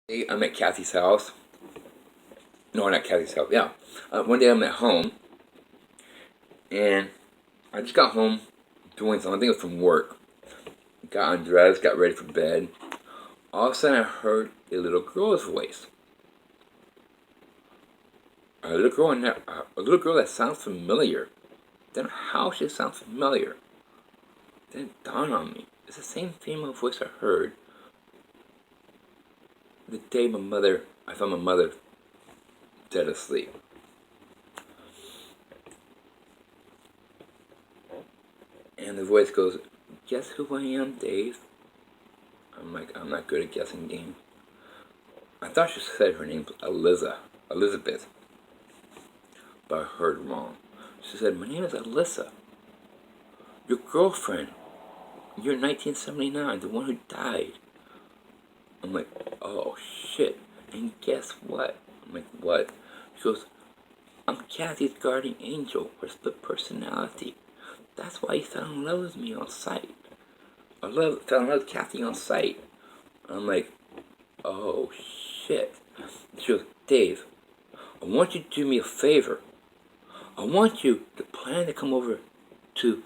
Hey, I'm at Kathy's house. No, not Kathy's house. Yeah. One day I'm at home, and I just got home doing something. I think it was from work. Got undressed, got ready for bed. All of a sudden, I heard a little girl's voice. A little girl that sounds familiar. Then how she sounds familiar. Then it dawned on me. It's the same female voice I heard the day I found my mother dead asleep. And the voice goes, "Guess who I am, Dave?" I'm like, I'm not good at guessing games. I thought she said her name's Elizabeth, but I heard wrong. She said, "My name is Alyssa. Your girlfriend. You're 1979, the one who died." I'm like, "Oh shit." And guess what? I'm like, "What?" She goes, "I'm Kathy's guardian angel, her split personality. That's why you fell in love with me on sight. Fell in love with Kathy on sight." I'm like, "Oh shit." She goes, "Dave, I want you to do me a favor. I want you to plan to come over to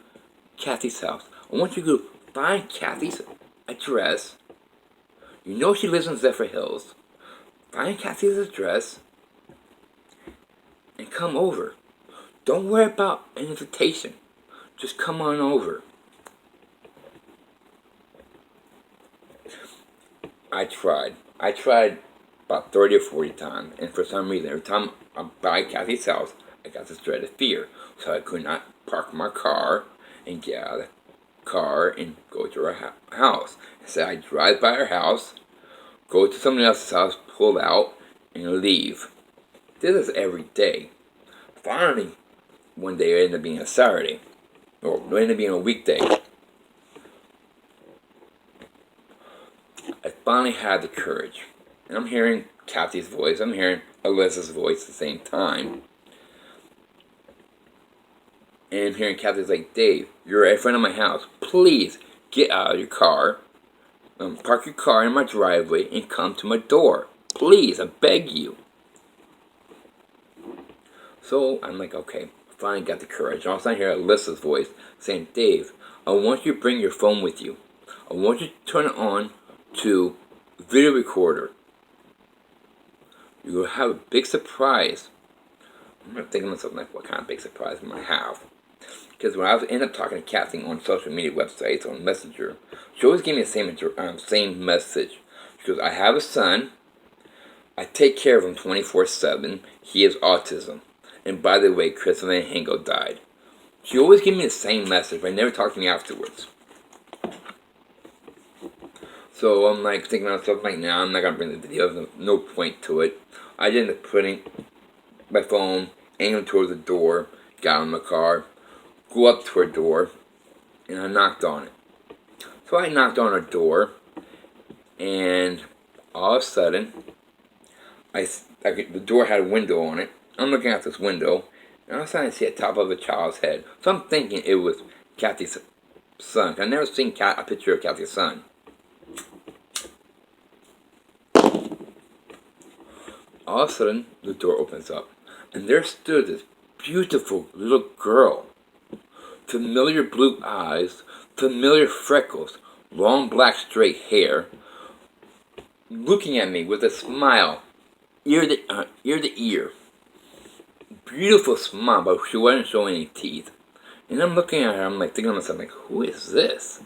Kathy's house. I want you to find Kathy's address. You know she lives in Zephyr Hills. Find Kathy's address and come over. Don't worry about an invitation. Just come on over." I tried about 30 or 40 times, and for some reason, every time I'm by Kathy's house, I got this dread of fear. So I could not park my car and get out of the car and go to her house. So I drive by her house, go to someone else's house, pull out, and leave. This is every day. Finally, one day it ended up being a Saturday, or it ended up being a weekday. I finally had the courage. And I'm hearing Kathy's voice, I'm hearing Alyssa's voice at the same time. And I'm hearing Kathy's like, "Dave, you're in front of my house. Please get out of your car. Park your car in my driveway and come to my door. Please, I beg you." So I'm like, okay, finally got the courage. And all of a sudden I hear Alyssa's voice saying, "Dave, I want you to bring your phone with you. I want you to turn it on to video recorder. You will have a big surprise." I'm thinking to myself, like, what kind of big surprise am I have? Because when I end up talking to Kathy on social media websites, on Messenger, she always gave me the same message. She goes, "I have a son. I take care of him 24/7. He has autism. And by the way, Chris Van Hingle died." She always gave me the same message, but never talked to me afterwards. So I'm like thinking to myself, like, nah, I'm not gonna bring the videos. No point to it. I ended up putting my phone aimed towards the door, got in my car, go up to her door, and I knocked on it. So I knocked on her door, and all of a sudden, the door had a window on it. I'm looking at this window, and all of a sudden I see the top of a child's head. So I'm thinking it was Kathy's son. I've never seen a picture of Kathy's son. All of a sudden, the door opens up, and there stood this beautiful little girl. Familiar blue eyes, familiar freckles, long black straight hair, looking at me with a smile, ear to ear. Beautiful smile, but she wasn't showing any teeth. And I'm looking at her, I'm like thinking to myself, like, who is this?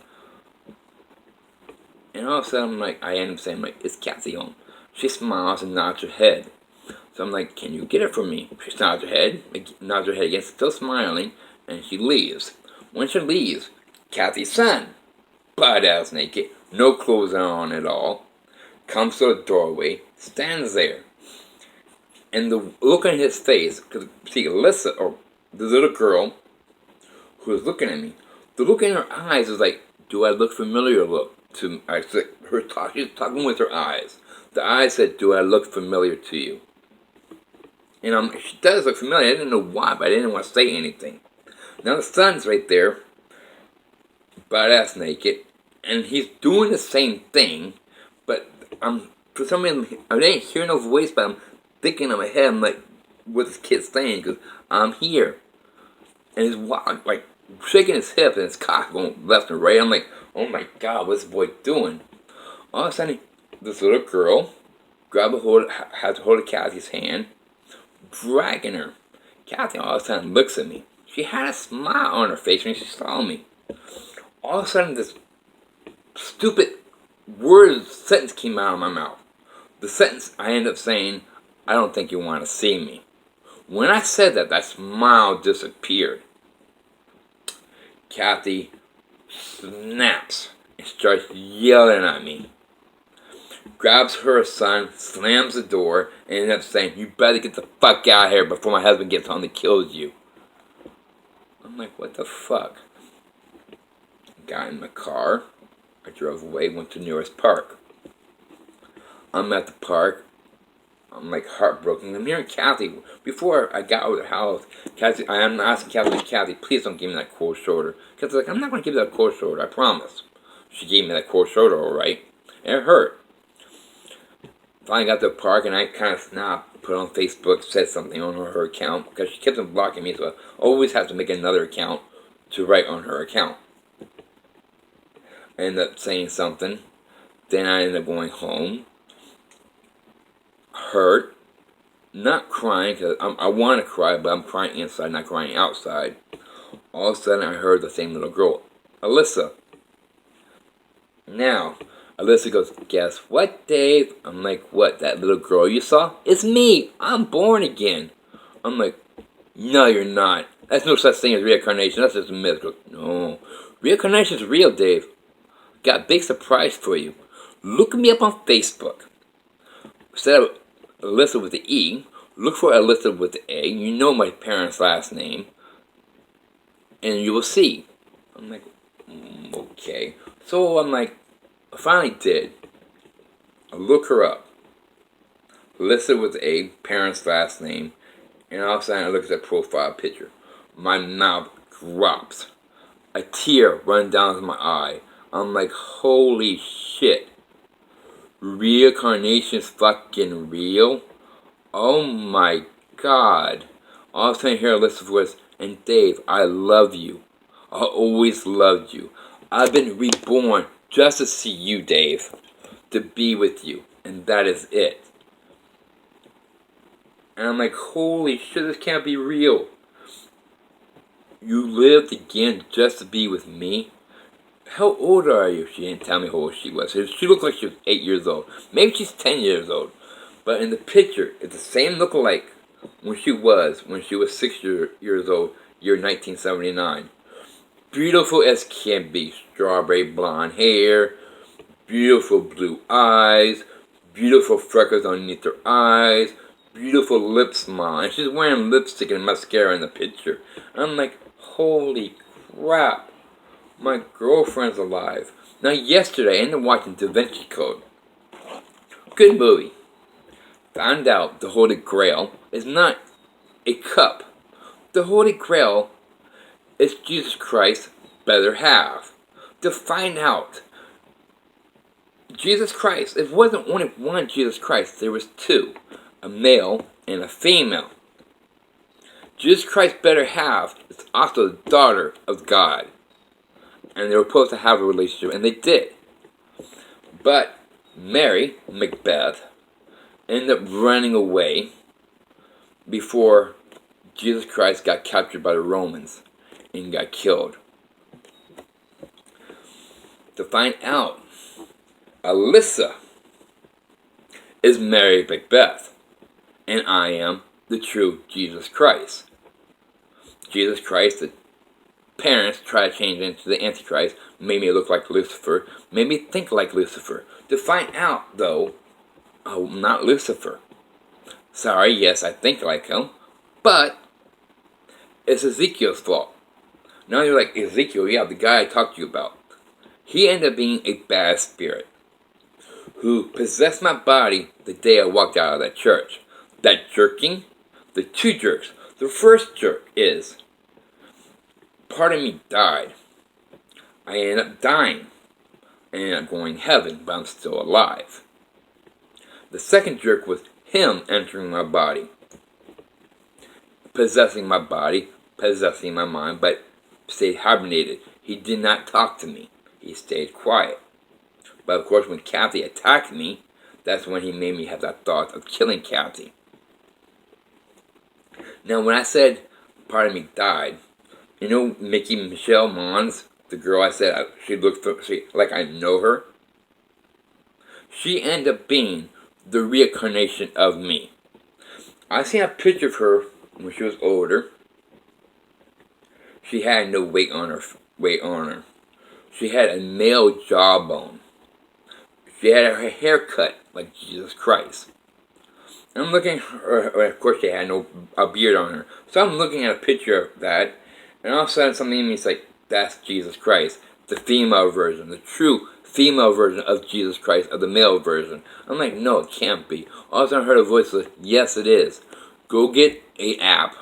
And all of a sudden, I end up saying, like, "It's Kathy home?" She smiles and nods her head. So I'm like, "Can you get it for me?" She nods her head, nods her head again, still smiling, and she leaves. When she leaves, Kathy's son, butt ass naked, no clothes on at all, comes to the doorway, stands there. And the look on his face, because see, Alyssa, or the little girl who was looking at me, the look in her eyes is like, "Do I look familiar?" She's talking with her eyes. The eyes said, "Do I look familiar to you?" And she does look familiar. I didn't know why, but I didn't want to say anything. Now the son's right there, butt ass naked, and he's doing the same thing, but I'm For some reason, I didn't hear no voice, but I'm thinking in my head, I'm like, what this kid's saying? Because I'm here. And he's like shaking his hip and his cock going left and right. I'm like, oh my god, what's this boy doing? All of a sudden, this little girl had to hold of Kathy's hand, dragging her. Kathy all of a sudden looks at me. She had a smile on her face when she saw me. All of a sudden, this stupid sentence came out of my mouth. The sentence I ended up saying, I don't think you want to see me. When I said that, that smile disappeared. Kathy snaps and starts yelling at me. Grabs her son, slams the door, and ends up saying, you better get the fuck out of here before my husband gets home and kills you. I'm like, what the fuck? Got in my car. I drove away, went to the nearest park. I'm at the park. I'm like heartbroken. I'm hearing Kathy. Before I got out of the house, Kathy, I am asking Kathy, please don't give me that cold shoulder. Kathy's like, I'm not going to give you that cold shoulder, I promise. She gave me that cold shoulder, alright. And it hurt. Finally got to the park and I kind of snapped, put on Facebook, said something on her account. Because she kept on blocking me, so I always have to make another account to write on her account. I ended up saying something. Then I ended up going home. Hurt. Not crying, because I want to cry, but I'm crying inside, not crying outside. All of a sudden, I heard the same little girl, Alyssa. Now, Alyssa goes, guess what, Dave? I'm like, what, that little girl you saw? It's me! I'm born again! I'm like, no, you're not. That's no such thing as reincarnation. That's just a myth. Goes, no. Reincarnation is real, Dave. Got a big surprise for you. Look me up on Facebook. Instead of Alyssa with the E, look for Alyssa with the A. You know my parents' last name. And you will see. I'm like, okay. So I'm like, I finally did. I look her up. Alyssa with the A, parents' last name. And all of a sudden I look at that profile picture. My mouth drops. A tear runs down my eye. I'm like, holy shit. Reincarnation's fucking real? Oh my god. All of a sudden I hear Alyssa's voice, and Dave, I love you. I always loved you. I've been reborn just to see you, Dave. To be with you. And that is it. And I'm like, holy shit, this can't be real. You lived again just to be with me? How old are you? She didn't tell me how old she was. She looked like she was 8 years old. Maybe she's 10 years old. But in the picture, it's the same look-alike when she was 6 years old, year 1979. Beautiful as can be. Strawberry blonde hair, beautiful blue eyes, beautiful freckles underneath her eyes, beautiful lip smile. And she's wearing lipstick and mascara in the picture. And I'm like, holy crap. My girlfriend's alive. Now yesterday I ended up watching Da Vinci Code. Good movie. Found out the Holy Grail is not a cup. The Holy Grail is Jesus Christ's better half. To find out, Jesus Christ, it wasn't only one Jesus Christ, there was two. A male and a female. Jesus Christ's better half is also the daughter of God. And they were supposed to have a relationship, and they did. But Mary, Macbeth, ended up running away before Jesus Christ got captured by the Romans and got killed. To find out, Alyssa is Mary Macbeth, and I am the true Jesus Christ. Jesus Christ, the parents try to change it into the Antichrist, made me look like Lucifer, made me think like Lucifer. To find out, though, I'm not Lucifer. Sorry, yes, I think like him, but it's Ezekiel's fault. Now you're like, Ezekiel, yeah, the guy I talked to you about. He ended up being a bad spirit who possessed my body the day I walked out of that church. That jerking, the two jerks. The first jerk is, part of me died. I ended up dying. I ended up going to heaven, but I'm still alive. The second jerk was him entering my body, possessing my body, possessing my mind, but stayed hibernated. He did not talk to me. He stayed quiet. But of course, when Kathy attacked me, that's when he made me have that thought of killing Kathy. Now, when I said part of me died, you know Michelle Mons, the girl I said she looked like I know her? She ended up being the reincarnation of me. I seen a picture of her when she was older. She had no weight on her. She had a male jawbone. She had her hair cut like Jesus Christ. I'm looking at her, of course she had a beard on her. So I'm looking at a picture of that, and all of a sudden something in me is like, that's Jesus Christ. The female version, the true female version of Jesus Christ, of the male version. I'm like, no, it can't be. All of a sudden I heard a voice like, yes it is. Go get an app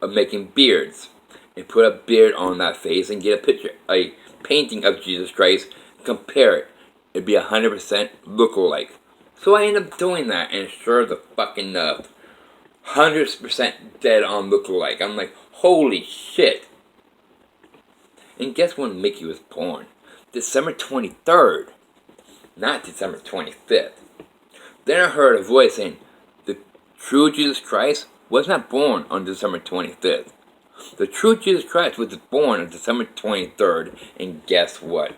of making beards, and put a beard on that face, and get a picture, a painting of Jesus Christ, compare it. It'd be 100% look-alike. So I ended up doing that, and sure the fucking enough, 100% dead on look-alike. I'm like, holy shit. And guess when Mickey was born? December 23rd, not December 25th. Then I heard a voice saying, the true Jesus Christ was not born on December 25th. The true Jesus Christ was born on December 23rd, and guess what?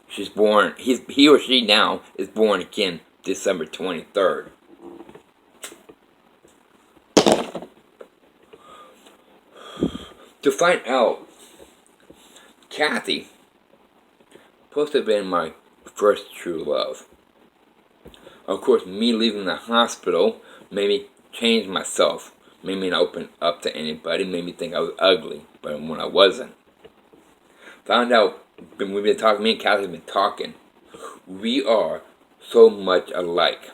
She's born, he or she now is born again December 23rd. To find out, Kathy supposed to have been my first true love. Of course, me leaving the hospital made me change myself. Made me not open up to anybody. Made me think I was ugly, but when I wasn't. Found out, we've been talking, me and Kathy have been talking. We are so much alike.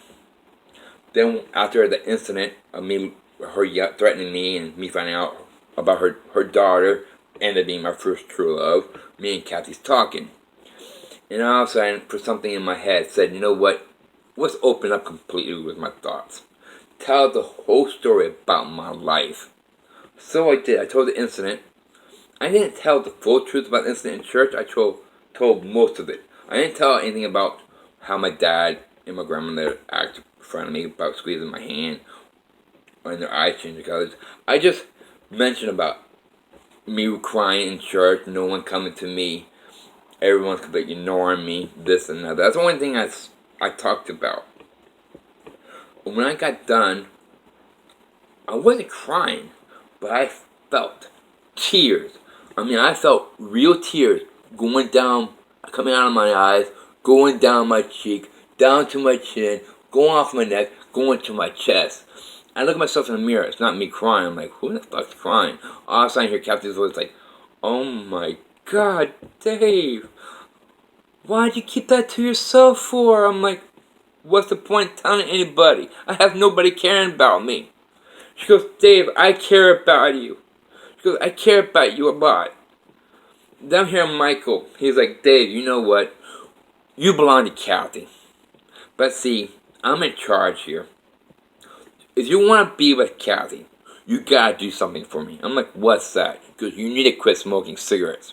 Then after the incident of her threatening me and me finding out about her daughter ended up being my first true love, me and Kathy's talking. And all of a sudden, for something in my head said, you know what? Let's open up completely with my thoughts. Tell the whole story about my life. So I did. I told the incident. I didn't tell the full truth about the incident in church. I told most of it. I didn't tell anything about how my dad and my grandmother acted in front of me, about squeezing my hand, or their eyes changing colors. I just mentioned about me crying in church, no one coming to me, everyone's completely ignoring me, this and that. That's the only thing I talked about. When I got done, I wasn't crying, but I felt tears. I mean, I felt real tears going down, coming out of my eyes, going down my cheek, down to my chin, going off my neck, going to my chest. I look at myself in the mirror. It's not me crying. I'm like, who the fuck's crying? All of a sudden I hear Captain's voice like, oh my God, Dave. Why'd you keep that to yourself for? I'm like, what's the point of telling anybody? I have nobody caring about me. She goes, Dave, I care about you. She goes, I care about you a lot. Then I'm hearing Michael. He's like, Dave, you know what? You belong to Kathy. But see, I'm in charge here. If you want to be with Kathy, you gotta do something for me. I'm like, what's that? Because you need to quit smoking cigarettes.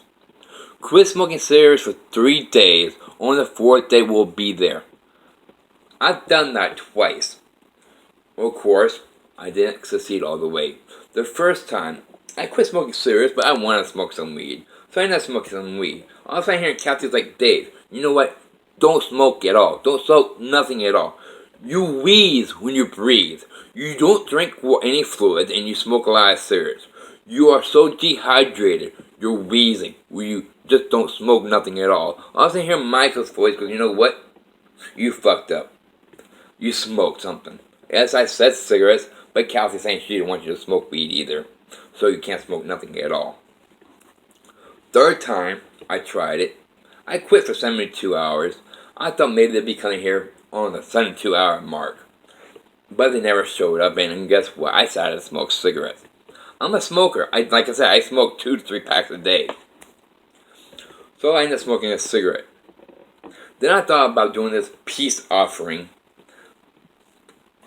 Quit smoking cigarettes for 3 days. On the 4th day, we'll be there. I've done that twice. Well, of course, I didn't succeed all the way. The first time, I quit smoking cigarettes, but I wanted to smoke some weed. So I ended up smoking some weed. All of a sudden, I hear Kathy's like, Dave, you know what? Don't smoke at all. Don't smoke nothing at all. You wheeze when you breathe. You don't drink any fluids, and you smoke a lot of cigarettes. You are so dehydrated, you're wheezing. You just don't smoke nothing at all. All of a sudden, I hear Michael's voice goes, you know what? You fucked up. You smoked something. Yes, I said cigarettes, but Kathy's saying she didn't want you to smoke weed either. So you can't smoke nothing at all. Third time, I tried it. I quit for 72 hours. I thought maybe they'd be coming here on the 72-hour mark. But they never showed up, and guess what? I decided to smoke cigarettes. I'm a smoker. Like I said, I smoke 2 to 3 packs a day. So I ended up smoking a cigarette. Then I thought about doing this peace offering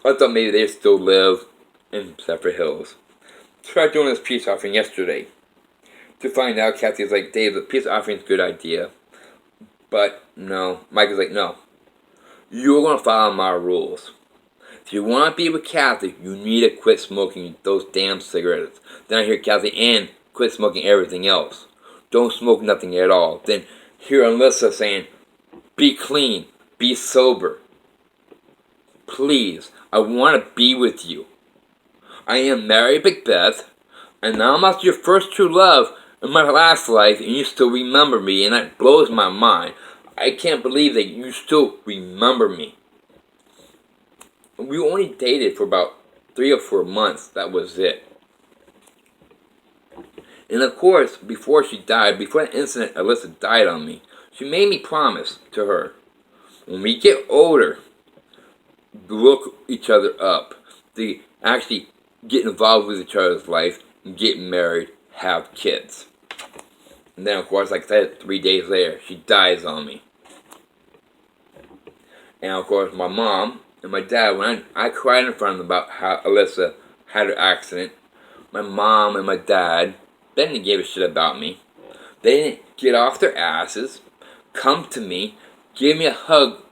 I thought maybe they still live in separate hills. Tried doing this peace offering yesterday. To find out, Kathy was like, Dave, the peace offering is a good idea. But no, Mike was like, no. You're going to follow my rules. If you want to be with Kathy, you need to quit smoking those damn cigarettes. Then I hear Kathy, and quit smoking everything else. Don't smoke nothing at all. Then hear Alyssa saying, be clean, be sober. Please, I want to be with you. I am Mary Macbeth, and now I'm after your first true love in my last life, and you still remember me, and that blows my mind. I can't believe that you still remember me. We only dated for about 3 or 4 months. That was it. And of course, before she died, before that incident Alyssa died on me, she made me promise to her, when we get older, look each other up, to actually get involved with each other's life, and get married, have kids. And then of course, like I said, 3 days later, she dies on me. And of course, my mom and my dad, when I cried in front of them about how Alyssa had her accident, my mom and my dad, they didn't give a shit about me. They didn't get off their asses, come to me, give me a hug,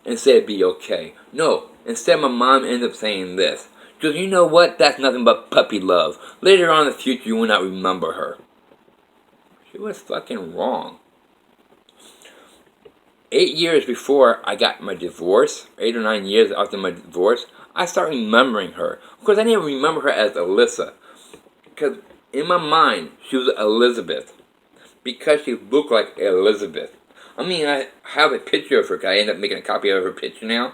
and say it'd be okay. No, instead my mom ended up saying this. Because you know what? That's nothing but puppy love. Later on in the future, you will not remember her. She was fucking wrong. 8 years before I got my divorce, 8 or 9 years after my divorce, I started remembering her. Of course, I didn't remember her as Alyssa. Because in my mind, she was Elizabeth. Because she looked like Elizabeth. I mean, I have a picture of her, because I ended up making a copy of her picture now.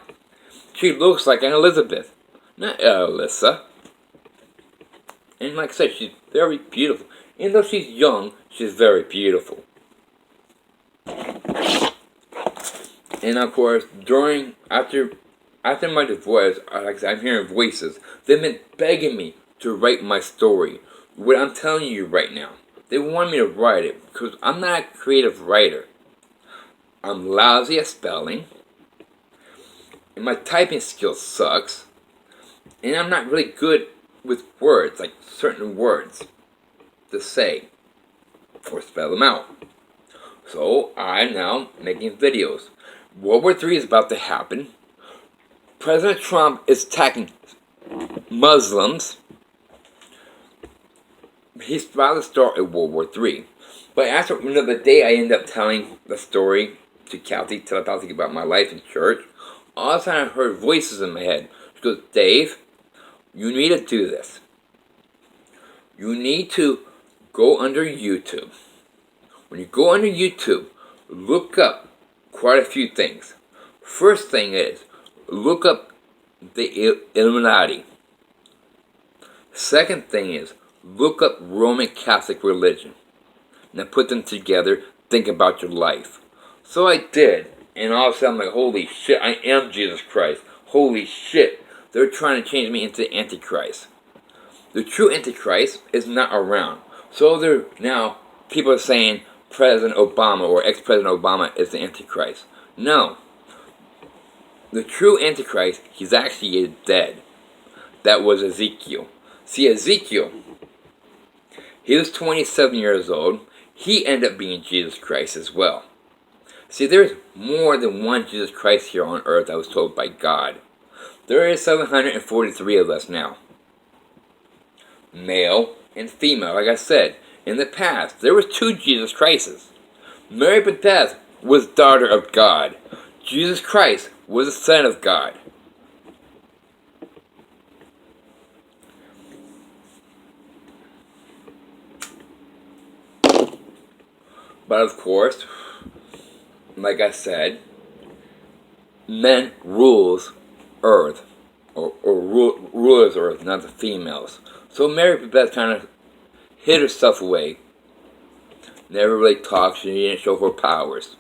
She looks like an Elizabeth, not Alyssa. And like I said, she's very beautiful. Even though she's young, she's very beautiful. And of course, after my divorce, like I said, I'm hearing voices. They've been begging me to write my story. What I'm telling you right now. They want me to write it because I'm not a creative writer. I'm lousy at spelling. And my typing skill sucks. And I'm not really good with words, like certain words to say or spell them out. So I'm now making videos. World War III is about to happen. President Trump is attacking Muslims. He's about to start a World War III. But after another day, I end up telling the story to Kathy, telepathically about my life in church. All of a sudden, I heard voices in my head. She goes, Dave, you need to do this. You need to go under YouTube. When you go under YouTube, look up quite a few things. First thing is, look up the Illuminati. Second thing is, look up Roman Catholic religion. Now put them together, think about your life. So I did, and all of a sudden I'm like, holy shit, I am Jesus Christ. Holy shit, they're trying to change me into the Antichrist. The true Antichrist is not around. So now people are saying President Obama or ex-President Obama is the Antichrist. No. The true Antichrist, he's actually dead. That was Ezekiel. See, Ezekiel, he was 27 years old. He ended up being Jesus Christ as well. See, there's more than one Jesus Christ here on earth, I was told by God. There is 743 of us now. Male and female, like I said. In the past, there was 2 Jesus Christs. Mary Macbeth was daughter of God. Jesus Christ was the Son of God. But of course, like I said, men rules earth. Or rulers earth, not the females. So Mary Macbeth kind of hid herself away. Never really talked, she didn't show her powers.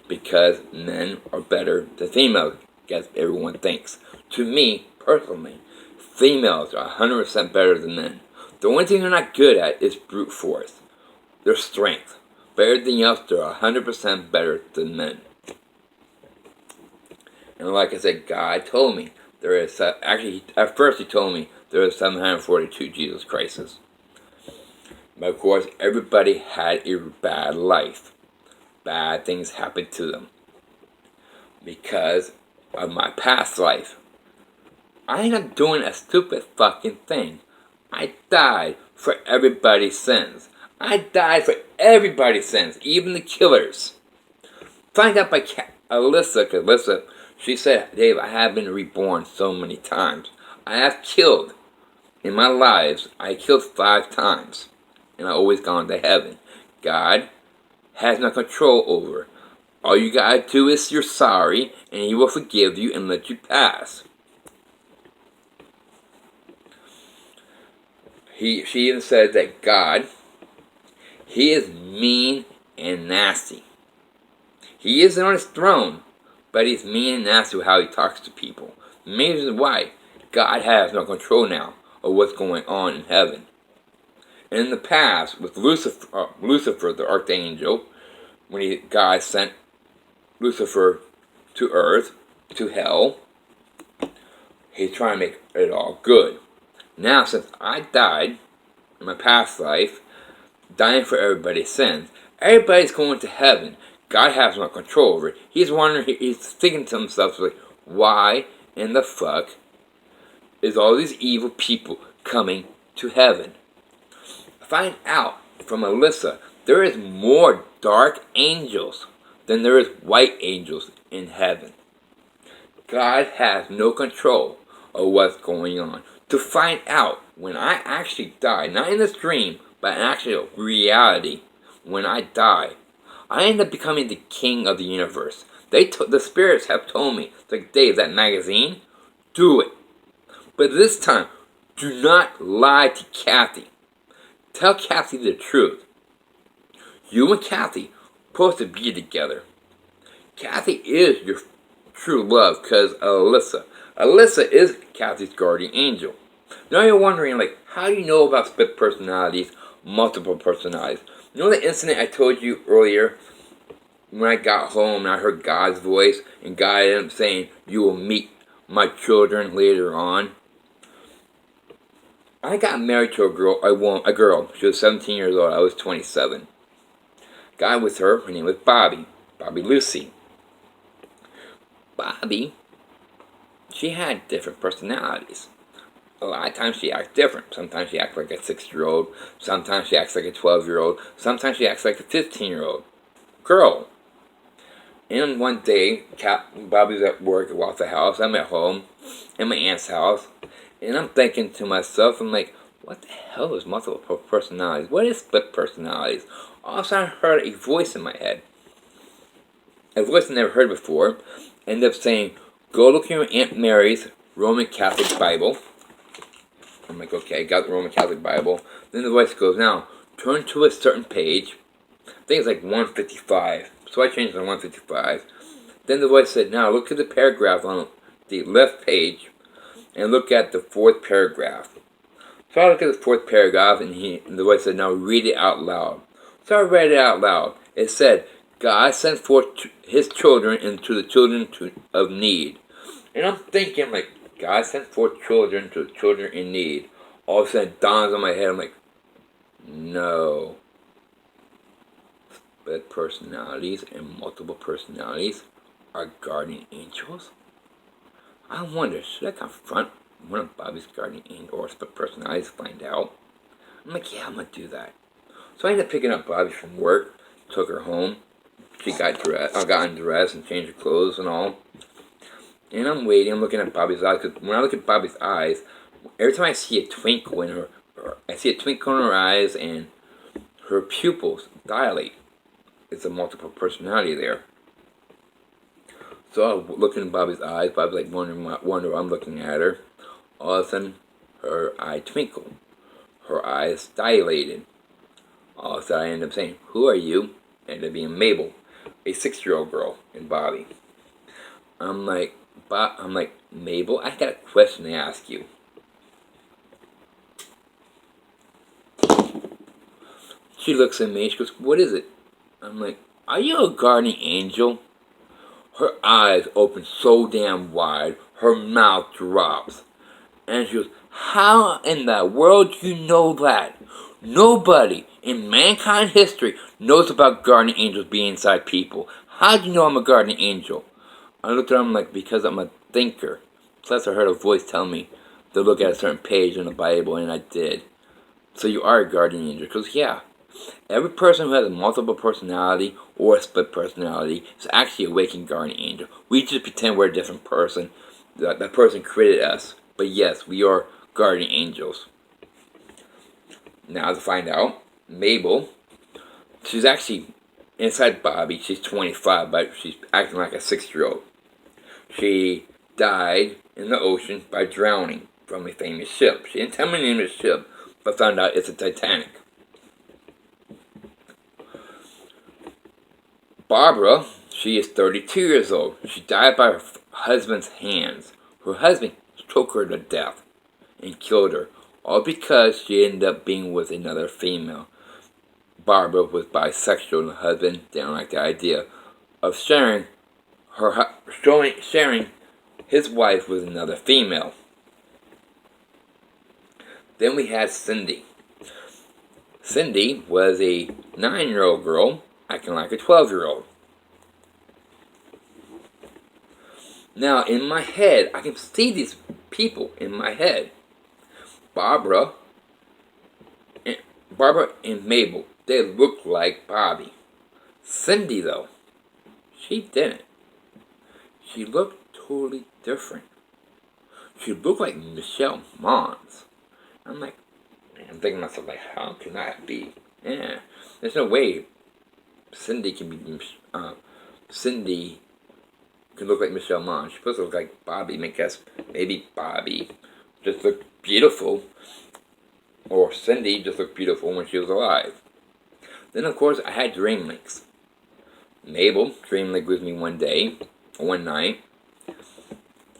Because men are better than females, as everyone thinks. To me, personally, females are 100% better than men. The only thing they're not good at is brute force. Their strength. But everything else, they're 100% better than men. And like I said, God told me there is actually at first he told me there is 742 Jesus Christs. But of course, everybody had a bad life. Bad things happened to them because of my past life. I ended up doing a stupid fucking thing. I died for everybody's sins. I died for everybody's sins, even the killers. Find out by Alyssa, because Alyssa, she said, Dave, I have been reborn so many times. I have killed, in my lives, I killed 5 times. And I always gone to heaven. God has no control over. All you gotta do is you're sorry, and He will forgive you and let you pass. She even said that God, He is mean and nasty. He isn't on His throne, but He's mean and nasty with how He talks to people. The main reason why God has no control now of what's going on in heaven. And in the past, with Lucifer, the archangel, when God sent Lucifer to earth, to hell, He's trying to make it all good. Now, since I died in my past life, dying for everybody's sins, everybody's going to heaven. God has no control over it. He's wondering, he's thinking to himself, like, why in the fuck is all these evil people coming to heaven? Find out from Alyssa, there is more dark angels than there is white angels in heaven. God has no control of what's going on. To find out, when I actually die, not in this dream, but in actual reality, when I die, I end up becoming the king of the universe. The spirits have told me, like, Dave, that magazine, do it. But this time, do not lie to Kathy. Tell Kathy the truth. You and Kathy are supposed to be together. Kathy is your true love because of Alyssa. Alyssa is Kathy's guardian angel. Now you're wondering, like, how do you know about split personalities, multiple personalities? You know the incident I told you earlier? When I got home and I heard God's voice, and God ended up saying, you will meet my children later on. I got married to a girl. She was 17 years old. I was 27. Guy with her name was Bobby Lucy. Bobby, she had different personalities. A lot of times she acts different. Sometimes she acts like a 6-year-old. Sometimes she acts like a 12-year-old. Sometimes she acts like a 15-year-old girl. And one day, Bobby's at work at Waffle House. I'm at home, in my aunt's house. And I'm thinking to myself, I'm like, what the hell is multiple personalities? What is split personalities? All of a sudden I heard a voice in my head. A voice I never heard before. Ended up saying, go look in your Aunt Mary's Roman Catholic Bible. I'm like, okay, I got the Roman Catholic Bible. Then the voice goes, now, turn to a certain page. I think it's like 155. So I changed it to 155. Then the voice said, now look at the paragraph on the left page and look at the 4th paragraph. So I looked at the 4th paragraph and the voice said, now read it out loud. So I read it out loud. It said, God sent forth His children into the children of need. And I'm thinking, like, God sent forth children to the children in need. All of a sudden it dawns on my head. I'm like, no. Split personalities and multiple personalities are guardian angels? I wonder, should I confront one of Bobby's guardian angels or split personalities to find out? I'm like, yeah, I'm going to do that. So I ended up picking up Bobby from work, took her home. She got dressed. I got undressed and changed her clothes and all. And I'm waiting. I'm looking at Bobby's eyes. Because when I look at Bobby's eyes, every time I see a twinkle in her, I see a twinkle in her eyes, and her pupils dilate. It's a multiple personality there. So I look in Bobby's eyes. Bobby's like wondering why I'm looking at her. All of a sudden, her eye twinkled. Her eyes dilated. All of a sudden, I end up saying, "Who are you?" Ended up being Mabel, a 6-year-old girl, and Bobby. I'm like, Mabel, I got a question to ask you. She looks at me. She goes, "What is it?" I'm like, "Are you a guardian angel?" Her eyes opened so damn wide. Her mouth drops. And she goes, how in the world do you know that? Nobody in mankind history knows about guardian angels being inside people. How do you know I'm a guardian angel? I looked at him like, because I'm a thinker. Plus I heard a voice tell me to look at a certain page in the Bible, and I did. So you are a guardian angel. Because yeah, every person who has a multiple personality or a split personality is actually a waking guardian angel. We just pretend we're a different person. That person created us. But yes, we are guardian angels. Now to find out, Mabel, she's actually inside Bobby. She's 25, but she's acting like a 6-year-old. She died in the ocean by drowning from a famous ship. She didn't tell me the name of the ship, but found out it's a Titanic. Barbara, she is 32 years old. She died by her husband's hands. Her husband choked her to death and killed her, all because she ended up being with another female. Barbara was bisexual, and her husband didn't like the idea of sharing his wife with another female. Then we had Cindy. Cindy was a 9-year-old girl acting like a 12-year-old. Now, in my head, I can see these people in my head. Barbara and Mabel, they look like Bobby. Cindy, though, she didn't. She looked totally different. She looked like Michelle Mons. I'm like, I'm thinking to myself, like, how can that be? Yeah, there's no way Cindy can look like Michelle Mons. She's supposed to look like Bobby. I guess maybe Bobby just looked beautiful, or Cindy just looked beautiful when she was alive. Then, of course, I had dream links. Mabel dream linked with me one night,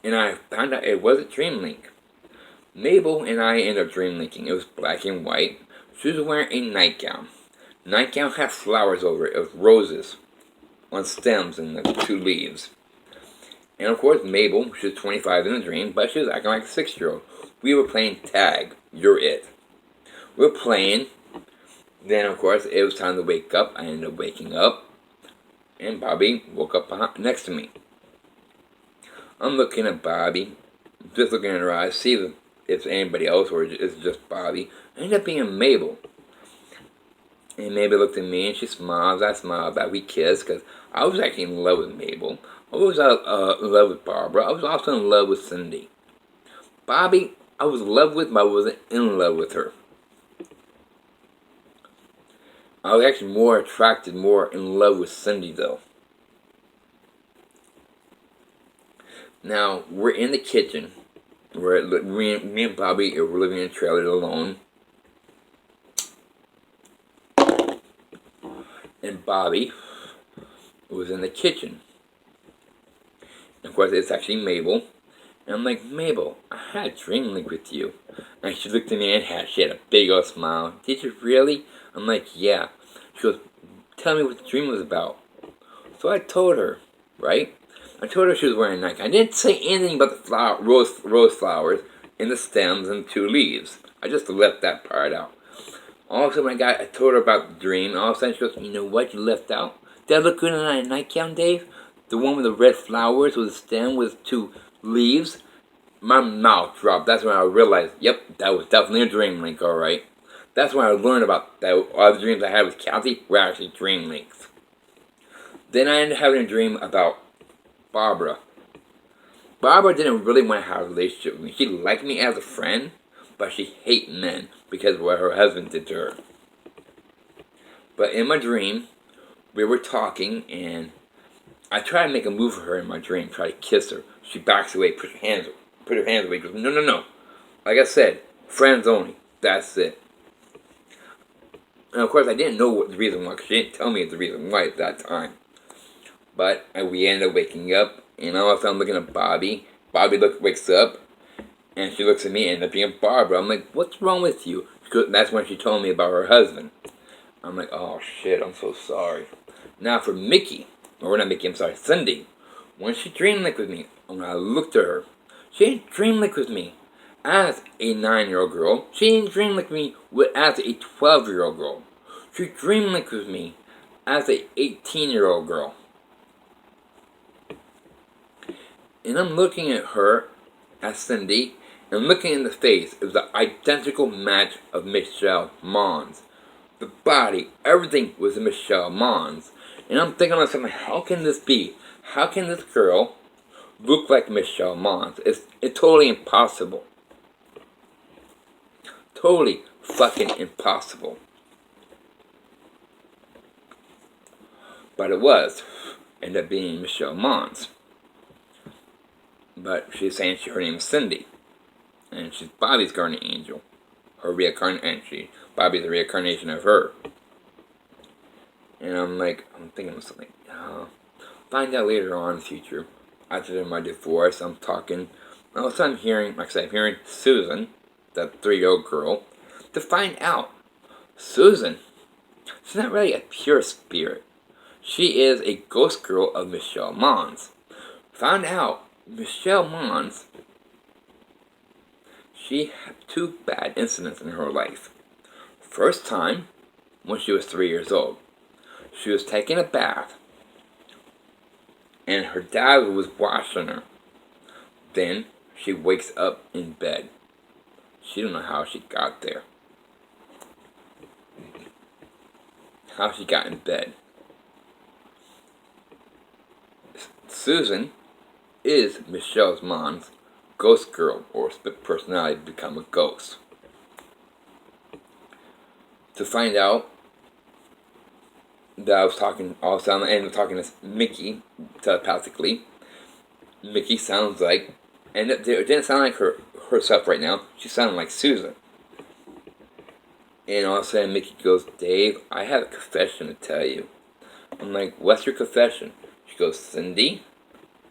and I found out it was a dream link. Mabel and I ended up dream linking. It was black and white. She was wearing a nightgown. Nightgown had flowers over it. It was roses on stems and the 2 leaves. And of course, Mabel, she was 25 in the dream, but she was acting like a 6-year-old. We were playing tag. You're it. We were playing. Then, of course, it was time to wake up. I ended up waking up, and Bobby woke up next to me. I'm looking at Bobby, just looking at her eyes, see if it's anybody else or it's just Bobby. I ended up being Mabel. And Mabel looked at me and she smiled. I smiled back. We kissed because I was actually in love with Mabel. I was in love with Barbara. I was also in love with Cindy. Bobby, I was in love with, but I wasn't in love with her. I was actually more attracted, more in love with Cindy, though. Now, we're in the kitchen. Me and Bobby were living in a trailer alone. And Bobby was in the kitchen. And of course, it's actually Mabel. And I'm like, Mabel, I had a dream link with you. And she looked at me and she had a big old smile. Did you really? I'm like, yeah. She goes, tell me what the dream was about. So I told her, right? I told her she was wearing a nightgown. I didn't say anything about the rose flowers in the stems and 2 leaves. I just left that part out. All of a sudden, I told her about the dream, and all of a sudden she goes, you know what you left out? Did I look good in a nightgown, Dave? The one with the red flowers with a stem with 2 leaves? My mouth dropped. That's when I realized, yep, that was definitely a dream link, alright. That's when I learned about that all the dreams I had with Kathy were actually dream links. Then I ended up having a dream about Barbara. Barbara didn't really want to have a relationship with me. She liked me as a friend, but she hated men because of what her husband did to her. But in my dream, we were talking, and I tried to make a move for her in my dream, try to kiss her. She backs away, put her hands away, goes, no. Like I said, friends only. That's it. And of course, I didn't know what the reason was, because she didn't tell me the reason why at that time. But we ended up waking up, and all of a sudden I'm looking at Bobby. Bobby wakes up, and she looks at me and ended up being Barbara. I'm like, what's wrong with you? That's when she told me about her husband. I'm like, oh shit, I'm so sorry. Now for Mickey, or not Mickey, I'm sorry, Cindy. When she dreamed like with me, when I looked at her, She didn't dream like with me as a 9-year-old girl. She didn't dream like me as a 12-year-old girl. She dreamed like with me as a 18-year-old girl. And I'm looking at her, as Cindy, and looking in the face. It was the identical match of Michelle Mons. The body, everything was Michelle Mons. And I'm thinking to myself, how can this be? How can this girl look like Michelle Mons? It's totally impossible. Totally fucking impossible. But it was. Ended up being Michelle Mons. But she's saying her name is Cindy. And she's Bobby's guardian angel. Her reincarnation. Bobby's the reincarnation of her. And I'm thinking of something. Find out later on in the future. After my divorce, I'm talking. All of a sudden, I'm hearing Susan, that 3-year-old girl, to find out. Susan, she's not really a pure spirit. She is a ghost girl of Michelle Mons. Found out Michelle Mons, she had 2 bad incidents in her life. First time, when she was 3 years old. She was taking a bath, and her dad was washing her. Then, she wakes up in bed. She don't know how she got there. How she got in bed. Susan is Michelle Mons' ghost girl, or split personality to become a ghost. To find out that I was talking, also on the end of talking to Mickey telepathically. Mickey sounds like, and it didn't sound like herself right now. She sounded like Susan. And all of a sudden Mickey goes, Dave, I have a confession to tell you. I'm like, what's your confession? She goes, Cindy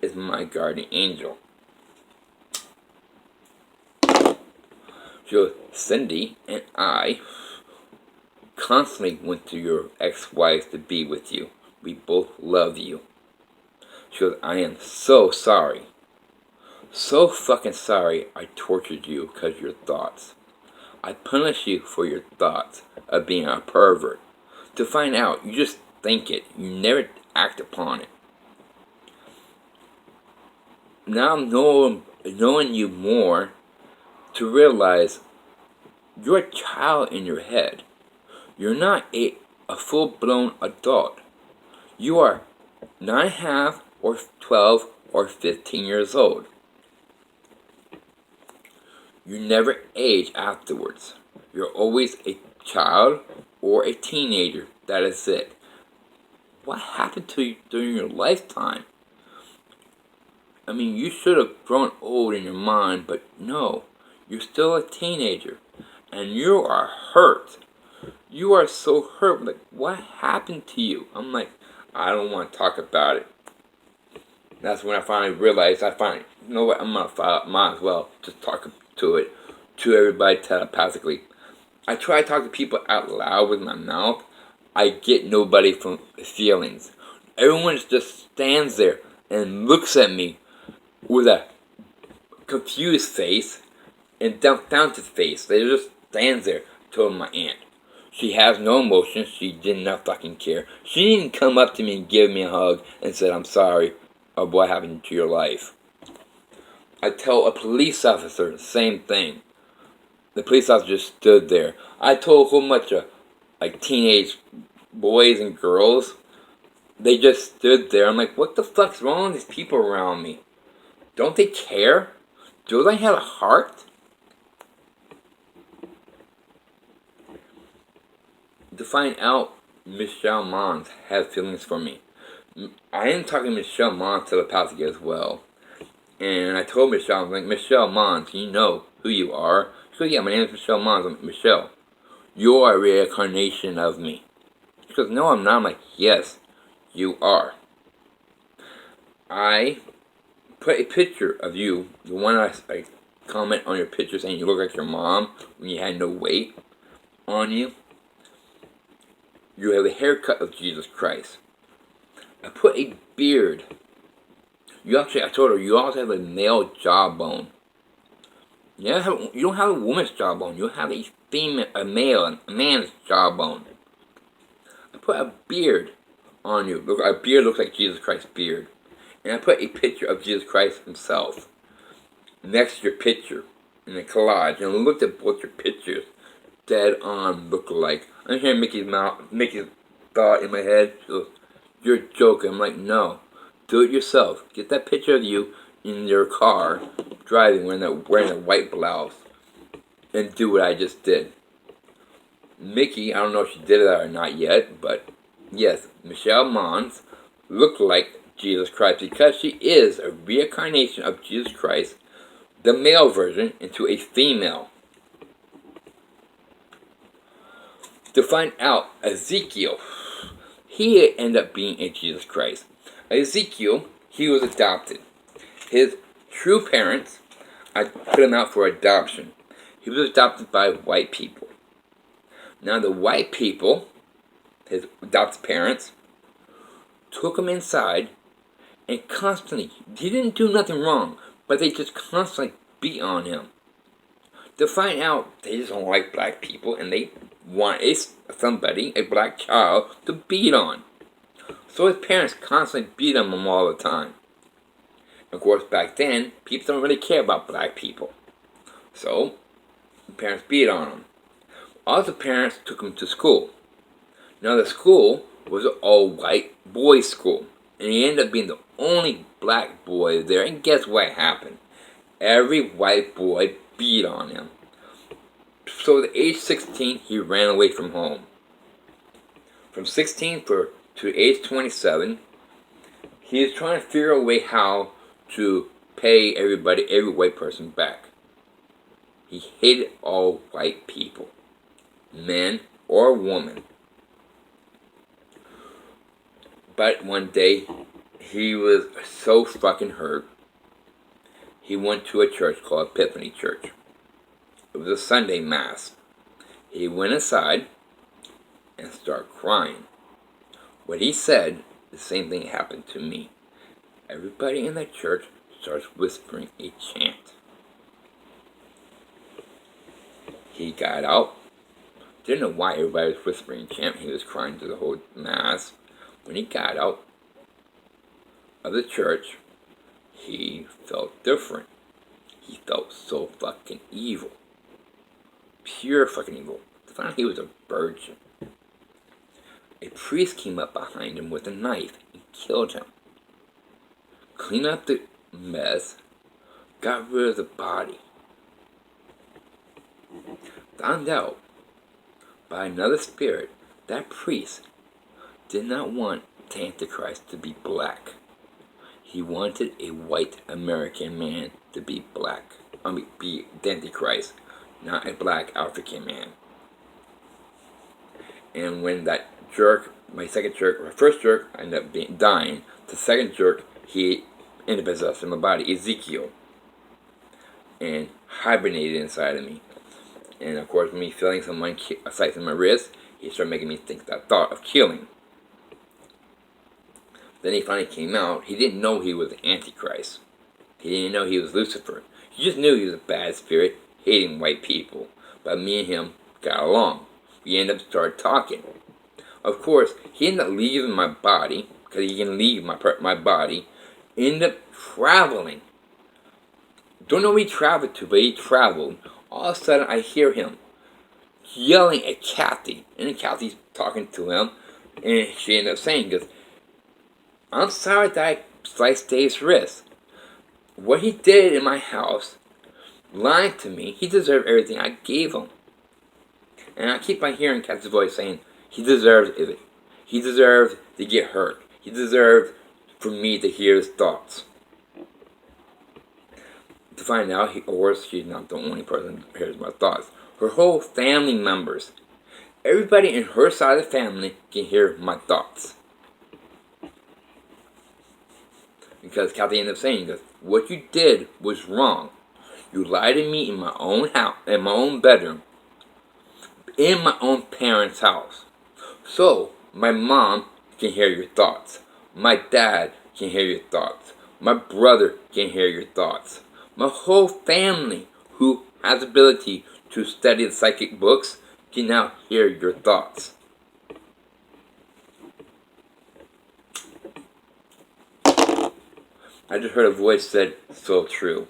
is my guardian angel. She goes, Cindy and I constantly went to your ex-wife to be with you. We both love you. She goes, I am so sorry. So fucking sorry I tortured you because of your thoughts. I punish you for your thoughts of being a pervert. To find out, you just think it. You never act upon it. Now knowing you more, to realize you're a child in your head. You're not a full-blown adult. You are 9.5 or 12 or 15 years old. You never age afterwards. You're always a child or a teenager. That is it. What happened to you during your lifetime? I mean, you should have grown old in your mind, but no. You're still a teenager. And you are hurt. You are so hurt. Like, what happened to you? I'm like, I don't want to talk about it. That's when I finally realized, you know what, might as well just talk to it, to everybody telepathically. I try to talk to people out loud with my mouth. I get nobody from feelings. Everyone just stands there and looks at me with a confused face and dumbfounded face. They just stands there. Told my aunt. She has no emotions. She did not fucking care. She didn't come up to me and give me a hug and said, I'm sorry of what happened to your life. I tell a police officer the same thing. The police officer just stood there. I told a whole bunch of teenage boys and girls. They just stood there. I'm like, what the fuck's wrong with these people around me? Don't they care? Do they have a heart? To find out Michelle Mons has feelings for me. I am talking to Michelle Mons telepathically as well. And I told Michelle, I'm like, Michelle Mons, you know who you are. She goes, yeah, my name is Michelle Mons. I'm like, Michelle, you are a reincarnation of me. She goes, no, I'm not. I'm like, yes, you are. I put a picture of you, the one I comment on your picture saying you look like your mom when you had no weight on you. You have a haircut of Jesus Christ. I put a beard I told her, you also have a male jawbone. You don't have a woman's jawbone. You have a man's jawbone. I put a beard on you. Look, a beard looks like Jesus Christ's beard. And I put a picture of Jesus Christ himself next to your picture in a collage. And I looked at both your pictures. Dead on look alike. I'm hearing Mickey's thought in my head. She goes, you're joking. I'm like, no. Do it yourself. Get that picture of you in your car, driving, wearing a white blouse. And do what I just did. Mickey, I don't know if she did that or not yet, but yes, Michelle Mons looked like Jesus Christ because she is a reincarnation of Jesus Christ, the male version, into a female. To find out, Ezekiel, he ended up being a Jesus Christ. Ezekiel, he was adopted. His true parents, I put him out for adoption. He was adopted by white people. Now the white people, his adopted parents, took him inside and constantly, he didn't do nothing wrong, but they just constantly beat on him. To find out, they just don't like black people and they want a black child, to beat on. So his parents constantly beat on him all the time. Of course, back then, people don't really care about black people. So, the parents beat on him. All the parents took him to school. Now the school was an all-white boys' school. And he ended up being the only black boy there. And guess what happened? Every white boy beat on him. So at age 16, he ran away from home. From 16 to age 27, he is trying to figure a way how to pay every white person back. He hated all white people, men or women. But one day, he was so fucking hurt, he went to a church called Epiphany Church. It was a Sunday Mass. He went inside and started crying. What he said, the same thing happened to me. Everybody in the church starts whispering a chant. He got out. Didn't know why everybody was whispering a chant. He was crying through the whole Mass. When he got out of the church, he felt different. He felt so fucking evil. Pure fucking evil. To find out he was a virgin. A priest came up behind him with a knife and killed him. Cleaned up the mess, got rid of the body. Found out by another spirit that priest did not want the Antichrist to be black. He wanted a white American man to be black. Be the Antichrist, not a black African man. And when that jerk, my first jerk ended up dying. The second jerk, he ended up possessing my body, Ezekiel, and hibernated inside of me. And of course, me feeling someone slice in my wrist, he started making me think that thought of killing. Then he finally came out. He didn't know he was the Antichrist. He didn't know he was Lucifer. He just knew he was a bad spirit, hating white people. But me and him got along. We ended up started talking. Of course, he ended up leaving my body, because he can leave my body. Ended up traveling. Don't know where he traveled to, but he traveled. All of a sudden, I hear him yelling at Kathy. And Kathy's talking to him. And she ended up saying, goes, I'm sorry that I sliced Dave's wrist. What he did in my house, lying to me, he deserved everything I gave him. And I keep on hearing Kathy's voice saying, he deserves it. He deserved to get hurt. He deserved for me to hear his thoughts. To find out, of course, she's not the only person who hears my thoughts. Her whole family members, everybody in her side of the family can hear my thoughts. Because Kathy ended up saying, goes, what you did was wrong. You lied to me in my own house, in my own bedroom, in my own parents' house. So, my mom can hear your thoughts. My dad can hear your thoughts. My brother can hear your thoughts. My whole family, who has the ability to study the psychic books, can now hear your thoughts. I just heard a voice said, so true.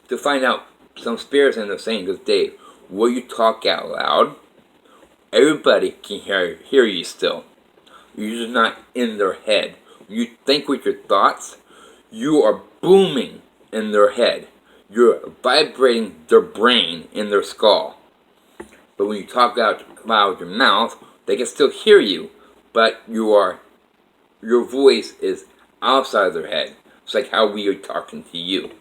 To find out, some spirits end up saying, because Dave, will you talk out loud? Everybody can hear you still. You're just not in their head. When you think with your thoughts, you are booming in their head. You're vibrating their brain in their skull. But when you talk out loud with your mouth, they can still hear you, but your voice is outside their head. It's like how we are talking to you.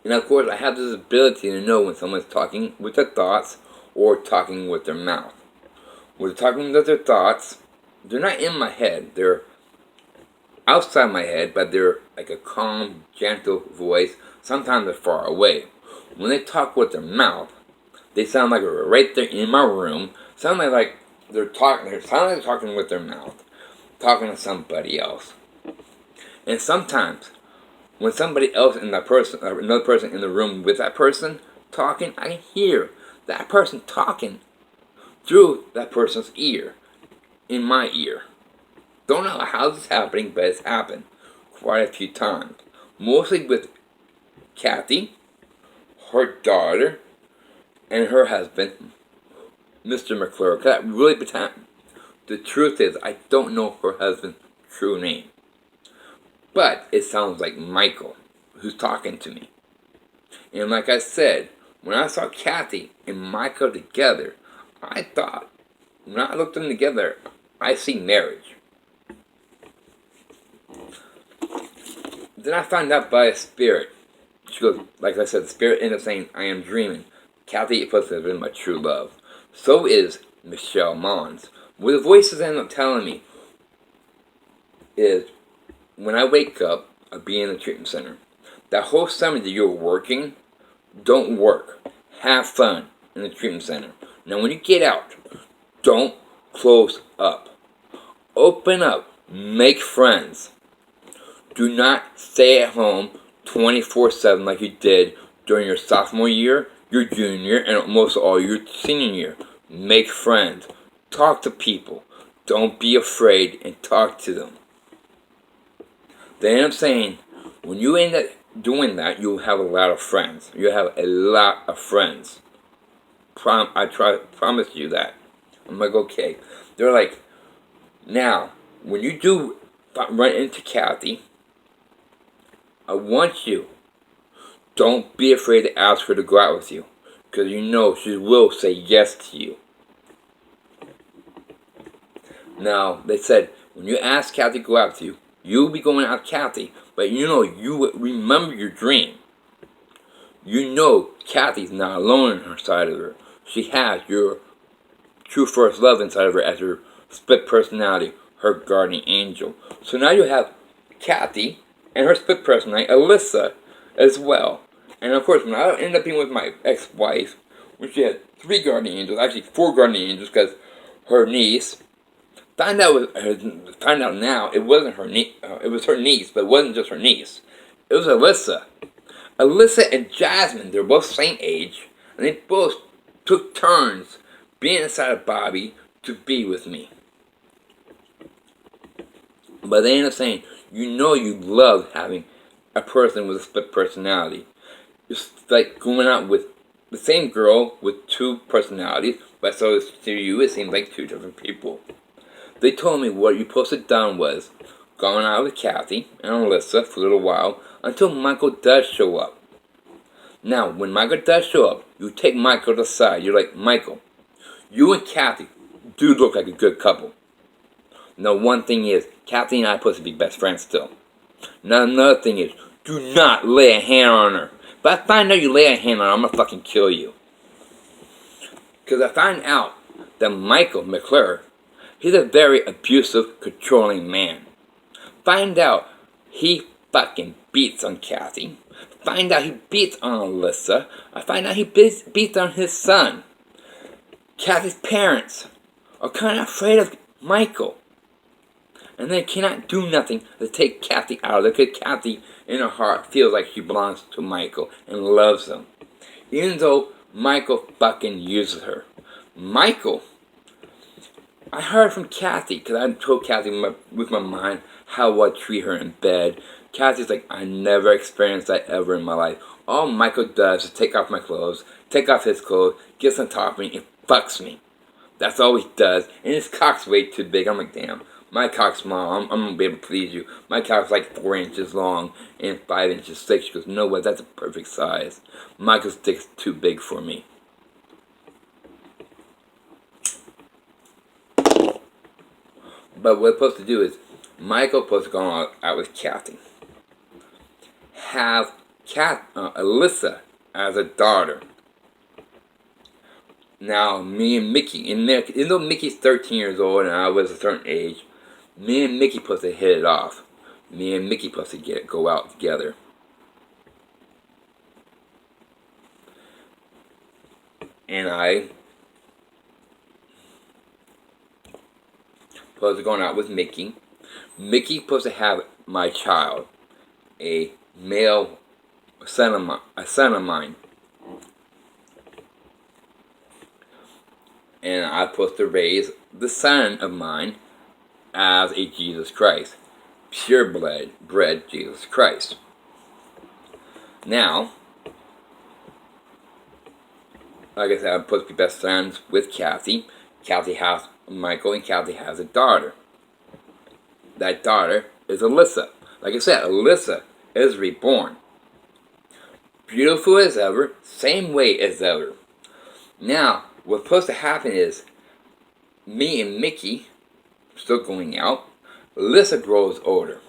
And of course, I have this ability to know when someone's talking with their thoughts or talking with their mouth. When they're talking with their thoughts, they're not in my head. They're outside my head, but they're like a calm, gentle voice. Sometimes they're far away. When they talk with their mouth, they sound like they're right there in my room. Sound like they're talking. They sound like they're talking with their mouth, talking to somebody else. And sometimes, when somebody else in that person, or another person in the room with that person talking, I can hear that person talking through that person's ear, in my ear. Don't know how this is happening, but it's happened quite a few times. Mostly with Kathy, her daughter, and her husband, Mr. McClure. Because the truth is, I don't know her husband's true name. But it sounds like Michael, who's talking to me. And like I said, when I saw Kathy and Michael together, I thought, when I looked at them together, I see marriage. Then I found out by a spirit. She goes, like I said, the spirit ended up saying, I am dreaming. Kathy is supposed to have been my true love. So is Michelle Mons. What the voices end up telling me is, when I wake up, I'll be in the treatment center. That whole summer that you're working, don't work. Have fun in the treatment center. Now when you get out, don't close up. Open up. Make friends. Do not stay at home 24/7 like you did during your sophomore year, your junior, and most of all your senior year. Make friends. Talk to people. Don't be afraid and talk to them. They end up saying, when you end up doing that, you'll have a lot of friends. You'll have a lot of friends. I promise you that. I'm like, okay. They're like, now, when you do run into Kathy, I want you, don't be afraid to ask her to go out with you. Because you know she will say yes to you. Now, they said, when you ask Kathy to go out with you, you'll be going out with Kathy, but you know, you remember your dream. You know Kathy's not alone in her side of her. She has your true first love inside of her as her split personality, her guardian angel. So now you have Kathy and her split personality, Alyssa, as well. And of course, when I ended up being with my ex-wife, when she had 3 guardian angels, actually 4 guardian angels, because her niece, find out now it wasn't her niece. It was her niece, but it wasn't just her niece. It was Alyssa. Alyssa and Jasmine, they're both same age, and they both took turns being inside of Bobby to be with me. But they end up saying, you know you love having a person with a split personality. It's like going out with the same girl with 2 personalities, but so to you it seems like 2 different people. They told me what you supposed to have done was gone out with Kathy and Alyssa for a little while until Michael does show up. Now, when Michael does show up, you take Michael to the side. You're like, Michael, you and Kathy do look like a good couple. Now, one thing is, Kathy and I are supposed to be best friends still. Now, another thing is, do not lay a hand on her. If I find out you lay a hand on her, I'm going to fucking kill you. Because I find out that Michael McClure, he's a very abusive, controlling man. Find out he fucking beats on Kathy. Find out he beats on Alyssa. I find out he beats on his son. Kathy's parents are kind of afraid of Michael. And they cannot do nothing to take Kathy out of it, because Kathy, in her heart, feels like she belongs to Michael and loves him. Even though Michael fucking uses her. Michael, I heard from Kathy, because I told Kathy with my mind how I treat her in bed. Kathy's like, I never experienced that ever in my life. All Michael does is take off my clothes, take off his clothes, gets on top of me, and fucks me. That's all he does. And his cock's way too big. I'm like, damn, my cock's small. I'm going to be able to please you. My cock's like 4 inches long and 5 inches thick. She goes, no way, that's a perfect size. Michael's dick's too big for me. But what we're supposed to do is, Michael's supposed to go out with Kathy. Have Alyssa as a daughter. Now, me and Mickey, even though Mickey's 13 years old and I was a certain age, me and Mickey supposed to hit it off. Me and Mickey supposed to go out together. And I supposed to go out with Mickey. Mickey supposed to have my child, a male son of mine. And I'm supposed to raise the son of mine as a Jesus Christ. Purebred Jesus Christ. Now, like I said, I'm supposed to be best friends with Kathy. Kathy has Michael, and Kathy has a daughter. That daughter is Alyssa. Like I said, Alyssa is reborn. Beautiful as ever, same way as ever. Now, what's supposed to happen is, me and Mickey still going out. Alyssa grows older.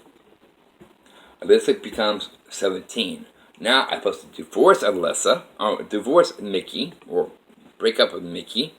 Alyssa becomes 17. Now I'm supposed to divorce Alyssa, or divorce Mickey, or break up with Mickey,